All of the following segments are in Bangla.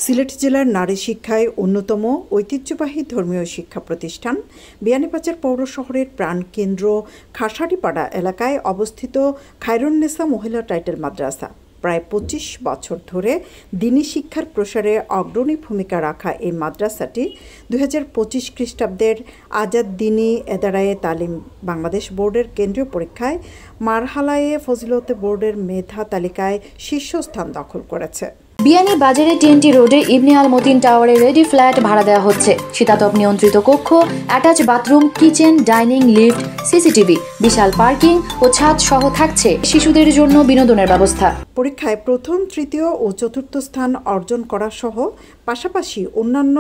সিলেট জেলার নারী শিক্ষায় অন্যতম ঐতিহ্যবাহী ধর্মীয় শিক্ষা প্রতিষ্ঠান বিয়ানীবাজার পৌর শহরের প্রাণকেন্দ্র খাসাড়িপাড়া এলাকায় অবস্থিত খায়রুন্নেসা মহিলা টাইটেল মাদ্রাসা প্রায় ২৫ বছর ধরে দ্বীনি শিক্ষার প্রসারে অগ্রণী ভূমিকা রাখা এই মাদ্রাসাটি ২০২৫ খ্রিস্টাব্দের আজাদ দ্বীনি এদারায়ে তালিম বাংলাদেশ বোর্ডের কেন্দ্রীয় পরীক্ষায় মারহালায়ে ফজিলতে বোর্ডের মেধা তালিকায় শীর্ষস্থান দখল করেছে। বিয়ানীবাজারে টিএনটি রোডে ইবনে আল মতিন টাওয়ারে রেডি ফ্ল্যাট ভাড়া দেওয়া হচ্ছে। শীতাতপ নিয়ন্ত্রিত কক্ষ, attach bathroom, kitchen, dining, lift, CCTV, বিশাল পার্কিং ও ছাদ সহ থাকছে শিশুদের জন্য বিনোদনের ব্যবস্থা। পরীক্ষায় প্রথম, তৃতীয় ও চতুর্থ স্থান অর্জন করা সহ পাশাপাশি অন্যান্য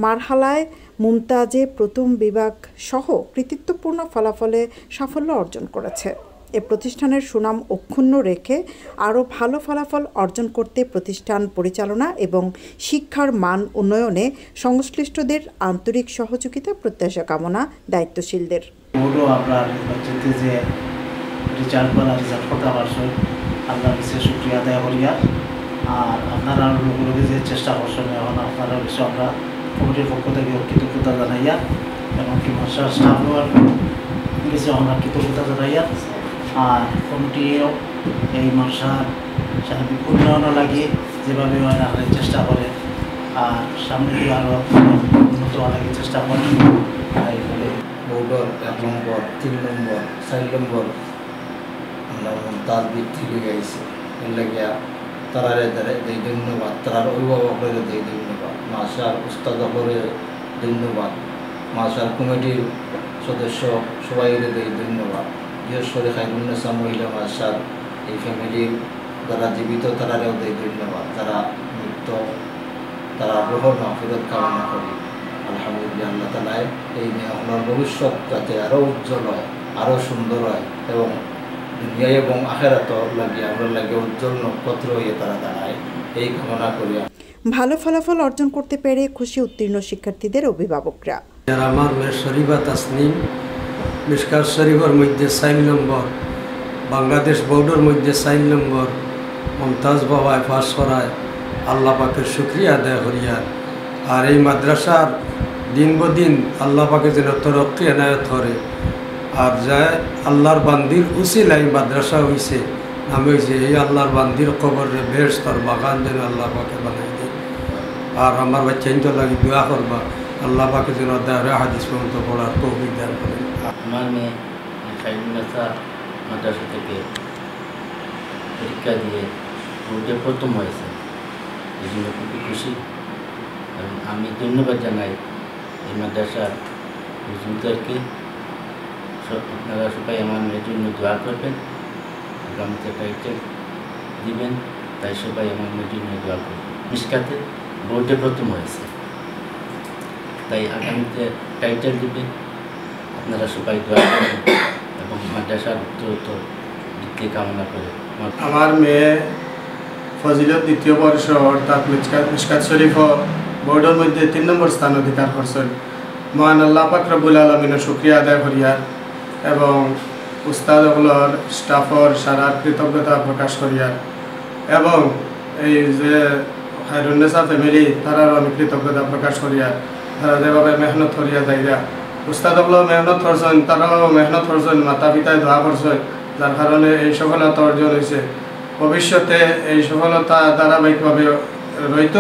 মারহালায় মুমতাজে প্রথম বিভাগ সহ কৃতিত্বপূর্ণ ফলাফলে সাফল্য অর্জন করেছে। এ প্রতিষ্ঠানের সুনাম অক্ষুণ্ণ রেখে আরও ভালো ফলাফল অর্জন করতে প্রতিষ্ঠান পরিচালনা এবং শিক্ষার মান উন্নয়নে সংশ্লিষ্টদের আন্তরিক সহযোগিতা প্রত্যাশা কামনা দায়িত্বশীলদের। আল্লাহর কাছে শুকরিয়া আদায় করিয়া আর আপনারা লোকগুলোকে যে চেষ্টা করছেন এখন আপনারা কিছু আমরা কমিটির পক্ষ থেকে কৃতজ্ঞতা জানাইয়া এমনকি মাস্টার স্টাফের কিছু আমরা কৃতজ্ঞতা জানাইয়া আর কমিটিও এই মাসার সার্বিক উন্নয়ন লাগিয়ে যেভাবে রাখার চেষ্টা করে আর সামনে দিয়ে আরও উন্নত লাগে চেষ্টা করেন। তাই বলে বোর্ডর ১ নম্বর, ৩ নম্বর, ৪ নম্বর আমরা তার দিক থেকে গাইছি এর লাগিয়া তারারে দেই ধন্যবাদ, তার অভিভাবকদের দেই ধন্যবাদ, মাসার উস্তাদদের ধন্যবাদ, মাসার কমিটির সদস্য সবাইকে দেই ধন্যবাদ। বিশেষ করে খায়রুন্নেসা মহিলা মাসার এই ফ্যামিলির যারা জীবিত তারারেও দেই ধন্যবাদ, যারা মৃত তারা গ্রহণ ফেরত কামনা করি। আলহামদুলিল্লাহ আল্লাহ তাআলায় এই আপনার ভবিষ্যৎ যাতে আরও উজ্জ্বল হয়, আরও সুন্দর হয় এবং দুনিয়া এবং আখিরাত লাগিয়ে আমরা লাগে উজ্জ্বল নক্ষত্র হয়ে তারা দাঁড়ায় এই কামনা করি। ভালো ফলাফল অর্জন করতে পেরে খুশি উত্তীর্ণ শিক্ষার্থীদের অভিভাবকরা। আমার মেয়ে শরীফা তাসনিম মিশকাত শরীফের মধ্যে ৪ নম্বর, বাংলাদেশ বোর্ডের মধ্যে ৪ নম্বর, মমতাজ বাবায় পাস করায় আল্লাহ পাকের শুকরিয়া আদায় করিয়া আর এই মাদ্রাসার দিন বদিন আল্লাহ পাকে যেন তরক্কি এনায়ত করে আর যায় আল্লাহর বান্দির উসিলাই মাদ্রাসা হয়েছে নামে হয়েছে এই আল্লাহর বান্দির কবরে বেহেশতের বাগান যেন আল্লাহ পাকে বানাই দেয় আর আমার বাচ্চাইন তো লাগে দোয়া করবা আল্লাহ পাকে যেন দায়রা হাদিস পর্যন্ত পড়ার তৌফিক দান করেন। আমার মেয়ে খায়রুন্নেসা মাদ্রাসা থেকে পরীক্ষা দিয়ে বোর্ডে প্রথম হয়েছে, এই জন্য খুবই খুশি এবং আমি ধন্যবাদ জানাই এই মাদ্রাসার হুজুরদেরকে। আপনারা সবাই আমার মেয়ের জন্য দোয়া করবেন, আগামীতে টাইটেল দিবেন, তাই সবাই আমার মেয়ের জন্য দোয়া করবেন। মিশকাতে বোর্ডে প্রথম হয়েছে, তাই আগামীতে টাইটেল দিবেন, আপনারা সবাই দোয়া করবেন এবং মাদ্রাসার দ্রুত বৃদ্ধি কামনা করে। আমার মেয়ে ফজিলত দ্বিতীয় বর্ষ অর্থাৎ মিশকাত শরীফ বোর্ডের মধ্যে ৩ নম্বর স্থান অধিকার করছেন। মহান আল্লাহ পাক রব্বুল আলামিনের শুকরিয়া আদায় করিয়ার এবং উস্তাদগুলোর স্টাফর সারার কৃতজ্ঞতা প্রকাশ করিয়ার এবং এই যে খায়রুন্নেসা ফ্যামিলি তারারও আমি কৃতজ্ঞতা প্রকাশ করিয়ার, তারা যেভাবে মেহনত করিয়া যাইয়া উস্তাদগুলো মেহনত করছেন, তারাও মেহনত করছেন, মাতা পিতায় দোয়া করছেন, যার কারণে এই সফলতা অর্জন হয়েছে। ভবিষ্যতে এই সফলতা ধারাবাহিকভাবে রইত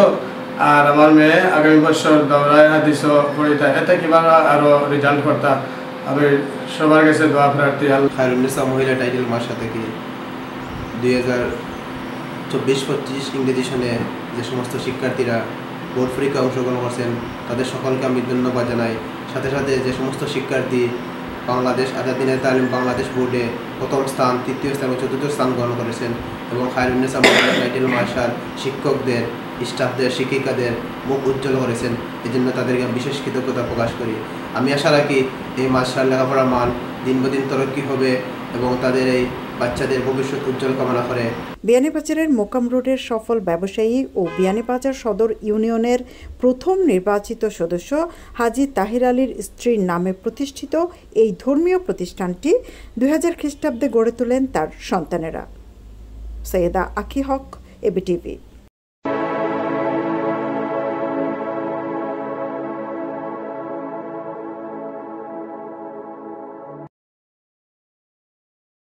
আর আমার মেয়ে আগামী বছর দাওরায়ে হাদিস পড়িতা এতে কিভাবে আরও রেজাল্ট করতা আমি সবার কাছে দোয়া প্রার্থী। খায়রুন্নেসা মহিলা টাইটেল মাসা থেকে 2024-25 ইংরেজি সনে যে সমস্ত শিক্ষার্থীরা বোর্ড পরীক্ষায় অংশগ্রহণ করছেন তাদের সকলকে আমি ধন্যবাদ জানাই। সাথে সাথে যে সমস্ত শিক্ষার্থী বাংলাদেশ আজাদ দ্বীনি তালিম বাংলাদেশ বোর্ডে প্রথম স্থান, তৃতীয় স্থান ও চতুর্থ স্থান গ্রহণ করেছেন এবং খায়রুন্নেসা মহিলা টাইটেল মাসার শিক্ষকদের, স্টাফদের, শিক্ষিকাদের মুখ উজ্জ্বল করেছেন, এই জন্য তাদেরকে বিশেষ কৃতজ্ঞতা প্রকাশ করি। আমি আশা রাখি এই মাসার লেখাপড়ার মান দিন বদিন তরক্কি হবে এবং তাদের এই বাচ্চাদের ভবিষ্যৎ উজ্জ্বল কামনা করে। বিয়ানীবাজারের মোকাম রোডের সফল ব্যবসায়ী ও বিয়ানীবাজার সদর ইউনিয়নের প্রথম নির্বাচিত সদস্য হাজী তাহির আলীর স্ত্রীর নামে প্রতিষ্ঠিত এই ধর্মীয় প্রতিষ্ঠানটি 2000 খ্রিস্টাব্দে গড়ে তোলেন তার সন্তানেরা। সৈয়দা আকি হক, এবিটিভি।